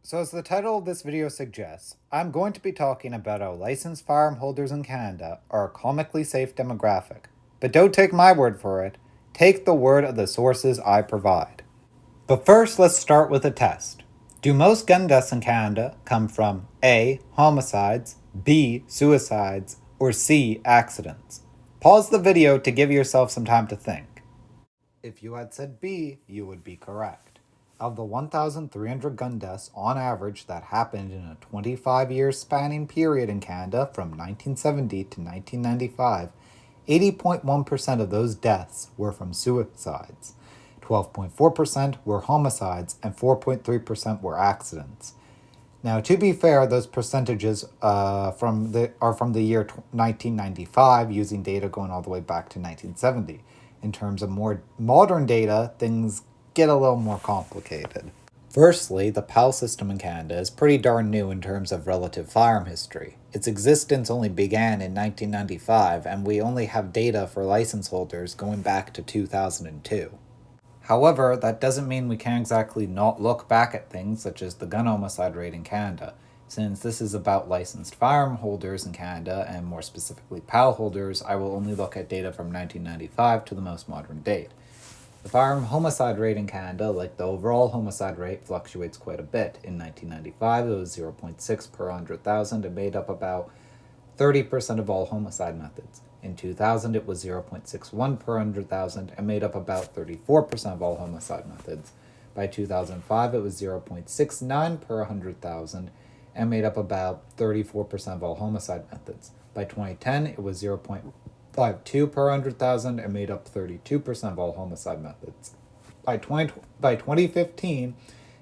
So as the title of this video suggests, I'm going to be talking about how licensed firearm holders in Canada are a comically safe demographic. But don't take my word for it, take the word of the sources I provide. But first, let's start with a test. Do most gun deaths in Canada come from A. Homicides, B. Suicides, or C. Accidents? Pause the video to give yourself some time to think. If you had said B, you would be correct. Of the 1,300 gun deaths on average that happened in a 25-year spanning period in Canada from 1970 to 1995, 80.1% of those deaths were from suicides, 12.4% were homicides, and 4.3% were accidents. Now, to be fair, those percentages are from the year 1995, using data going all the way back to 1970. In terms of more modern data, things get a little more complicated. Firstly, the PAL system in Canada is pretty darn new in terms of relative firearm history. Its existence only began in 1995, and we only have data for license holders going back to 2002. However, that doesn't mean we can exactly not look back at things such as the gun homicide rate in Canada, since this is about licensed firearm holders in Canada, and more specifically PAL holders. I will only look at data from 1995 to the most modern date. The firearm homicide rate in Canada, like the overall homicide rate, fluctuates quite a bit. In 1995, it was 0.6 per 100,000 and made up about 30% of all homicide methods. In 2000, it was 0.61 per 100,000 and made up about 34% of all homicide methods. By 2005, it was 0.69 per 100,000 and made up about 34% of all homicide methods. By 2010, it was 0.52 per 100,000 and made up 32% of all homicide methods. By 2015,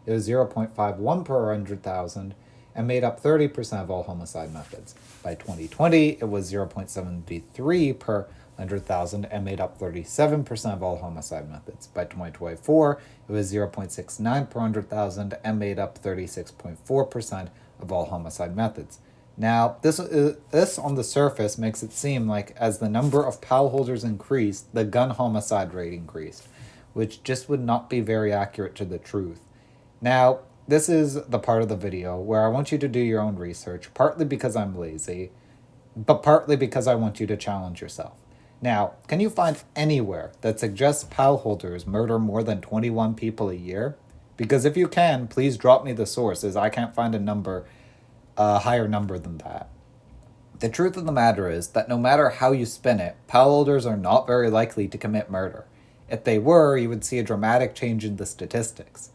it was 0.51 per 100,000 and made up 30% of all homicide methods. By 2020, it was 0.73 per 100,000 and made up 37% of all homicide methods. By 2024, it was 0.69 per 100,000 and made up 36.4% of all homicide methods. Now, this on the surface makes it seem like as the number of PAL holders increased, the gun homicide rate increased, which just would not be very accurate to the truth. Now, this is the part of the video where I want you to do your own research, partly because I'm lazy, but partly because I want you to challenge yourself. Now, can you find anywhere that suggests PAL holders murder more than 21 people a year? Because if you can, please drop me the source, as I can't find a higher number than that. The truth of the matter is that no matter how you spin it, PAL holders are not very likely to commit murder. If they were, you would see a dramatic change in the statistics.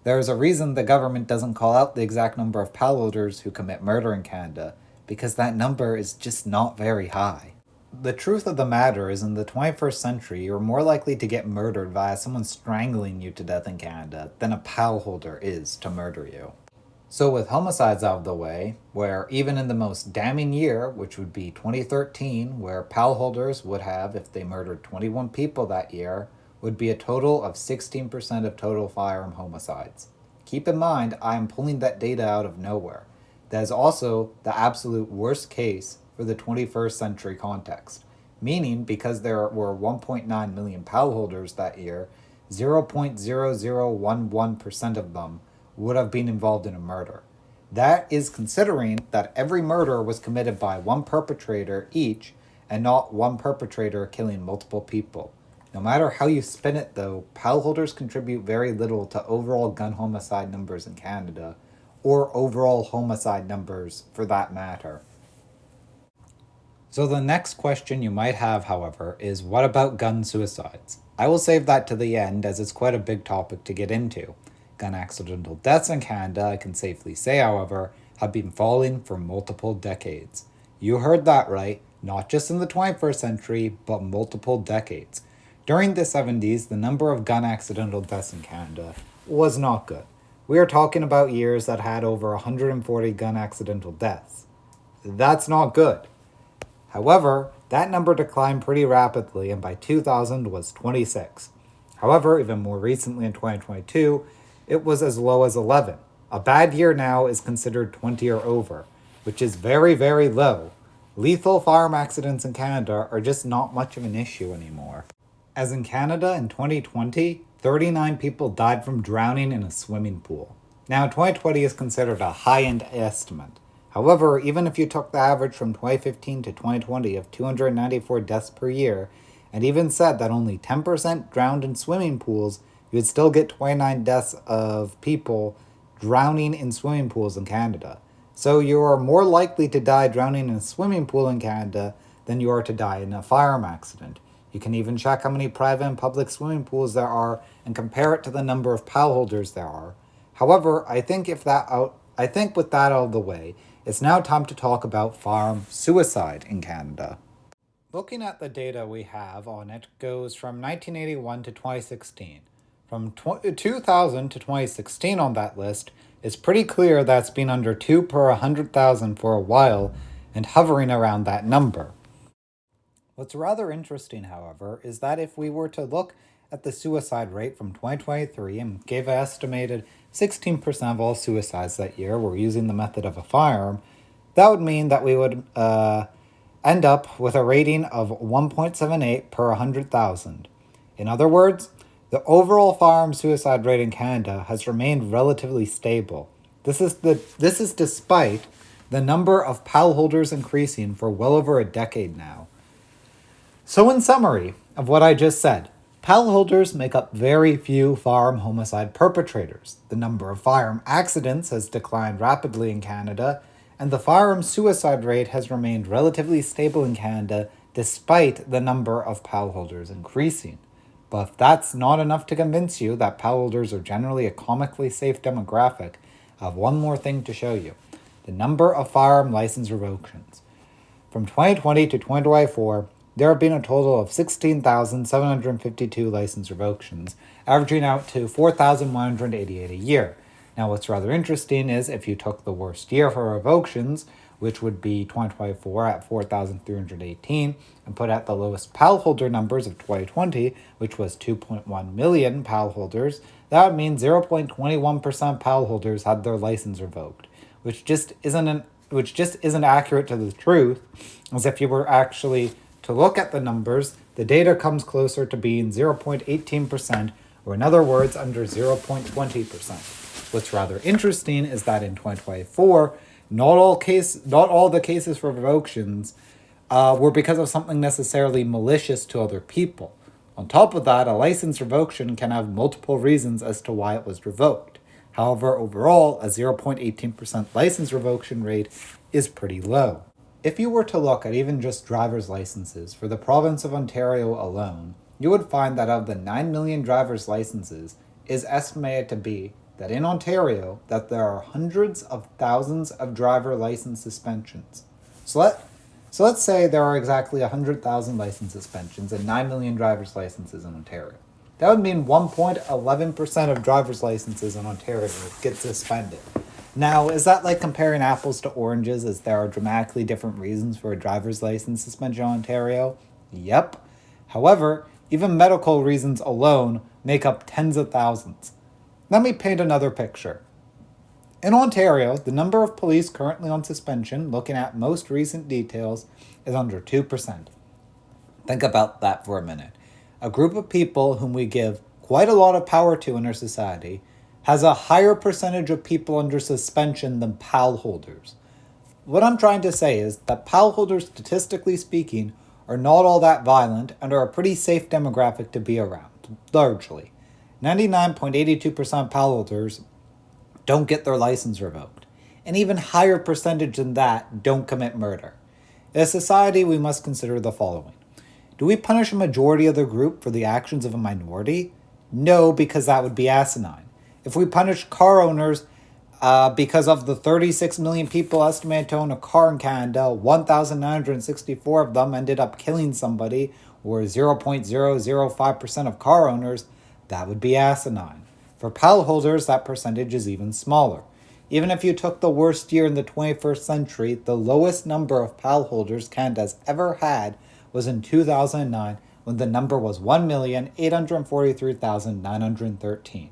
There is a reason the government doesn't call out the exact number of PAL holders who commit murder in Canada, because that number is just not very high. The truth of the matter is, in the 21st century, you're more likely to get murdered via someone strangling you to death in Canada than a PAL holder is to murder you. So with homicides out of the way, where even in the most damning year, which would be 2013, where PAL holders would have, if they murdered 21 people that year, would be a total of 16% of total firearm homicides. Keep in mind, I am pulling that data out of nowhere. That is also the absolute worst case for the 21st century context, meaning because there were 1.9 million PAL holders that year, 0.0011% of them would have been involved in a murder. That is considering that every murder was committed by one perpetrator each, and not one perpetrator killing multiple people. No matter how you spin it though, PAL holders contribute very little to overall gun homicide numbers in Canada, or overall homicide numbers for that matter. So the next question you might have, however, is what about gun suicides? I will save that to the end, as it's quite a big topic to get into. Gun accidental deaths in Canada, I can safely say, however, have been falling for multiple decades. You heard that right, not just in the 21st century, but multiple decades. During the 70s, the number of gun accidental deaths in Canada was not good. We are talking about years that had over 140 gun accidental deaths. That's not good. However, that number declined pretty rapidly, and by 2000 was 26. However, even more recently in 2022, it was as low as 11. A bad year now is considered 20 or over, which is very, very low. Lethal firearm accidents in Canada are just not much of an issue anymore. As in Canada in 2020, 39 people died from drowning in a swimming pool. Now, 2020 is considered a high-end estimate. However, even if you took the average from 2015 to 2020 of 294 deaths per year, and even said that only 10% drowned in swimming pools, you would still get 29 deaths of people drowning in swimming pools in Canada. So you are more likely to die drowning in a swimming pool in Canada than you are to die in a firearm accident. You can even check how many private and public swimming pools there are and compare it to the number of PAL holders there are. However, I think with that out of the way, it's now time to talk about firearm suicide in Canada. Looking at the data we have on it goes from 1981 to 2016. From 2000 to 2016 on that list, it's pretty clear that's been under 2 per 100,000 for a while and hovering around that number. What's rather interesting, however, is that if we were to look at the suicide rate from 2023 and gave an estimated 16% of all suicides that year were using the method of a firearm, that would mean that we would end up with a rating of 1.78 per 100,000. In other words, the overall firearm suicide rate in Canada has remained relatively stable. This is despite the number of PAL holders increasing for well over a decade now. So in summary of what I just said, PAL holders make up very few firearm homicide perpetrators. The number of firearm accidents has declined rapidly in Canada, and the firearm suicide rate has remained relatively stable in Canada despite the number of PAL holders increasing. But if that's not enough to convince you that PAL holders are generally a comically safe demographic, I have one more thing to show you. The number of firearm license revocations. From 2020 to 2024, there have been a total of 16,752 license revocations, averaging out to 4,188 a year. Now, what's rather interesting is if you took the worst year for revocations, which would be 2024 at 4,318, and put at the lowest PAL holder numbers of 2020, which was 2.1 million PAL holders, that would mean 0.21% PAL holders had their license revoked, which just isn't accurate to the truth, as if you were actually to look at the numbers, the data comes closer to being 0.18%, or in other words, under 0.20%. What's rather interesting is that in 2024, not all the cases for revocations were because of something necessarily malicious to other people. On top of that, a license revocation can have multiple reasons as to why it was revoked. However, overall, a 0.18% license revocation rate is pretty low. If you were to look at even just driver's licenses for the province of Ontario alone, you would find that of the 9 million driver's licenses, it is estimated to be that in Ontario that there are hundreds of thousands of driver license suspensions. So let's say there are exactly 100,000 license suspensions and 9 million driver's licenses in Ontario. That would mean 1.11% of driver's licenses in Ontario get suspended. Now, is that like comparing apples to oranges, as there are dramatically different reasons for a driver's license suspension in Ontario? Yep. However, even medical reasons alone make up tens of thousands. Let me paint another picture. In Ontario, the number of police currently on suspension, looking at most recent details, is under 2%. Think about that for a minute. A group of people whom we give quite a lot of power to in our society has a higher percentage of people under suspension than PAL holders. What I'm trying to say is that PAL holders, statistically speaking, are not all that violent and are a pretty safe demographic to be around, largely. 99.82% PAL holders don't get their license revoked. An even higher percentage than that don't commit murder. In a society, we must consider the following. Do we punish a majority of the group for the actions of a minority? No, because that would be asinine. If we punish car owners because of the 36 million people estimated to own a car in Canada, 1,964 of them ended up killing somebody, or 0.005% of car owners, that would be asinine. For PAL holders, that percentage is even smaller. Even if you took the worst year in the 21st century, the lowest number of PAL holders Canada's ever had was in 2009, when the number was 1,843,913.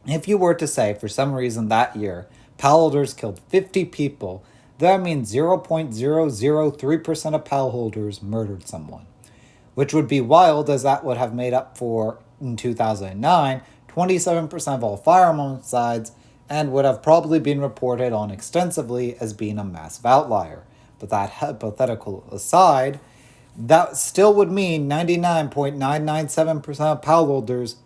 If you were to say, for some reason that year, PAL holders killed 50 people, that means 0.003% of PAL holders murdered someone. Which would be wild, as that would have made up for, in 2009, 27% of all firearm homicides and would have probably been reported on extensively as being a massive outlier. But that hypothetical aside, that still would mean 99.997% of pal holders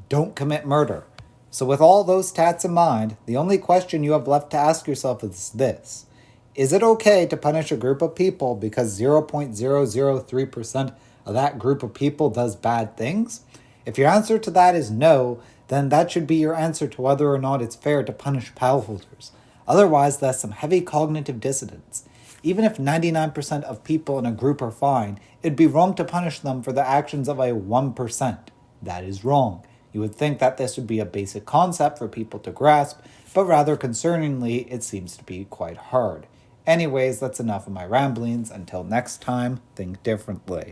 don't commit murder. So, with all those stats in mind, the only question you have left to ask yourself is this: is it okay to punish a group of people because 0.003% of that group of people does bad things? If your answer to that is no, then that should be your answer to whether or not it's fair to punish pal holders. Otherwise, that's some heavy cognitive dissonance. Even if 99% of people in a group are fine, it'd be wrong to punish them for the actions of a 1%. That is wrong. You would think that this would be a basic concept for people to grasp, but rather concerningly, it seems to be quite hard. Anyways, that's enough of my ramblings. Until next time, think differently.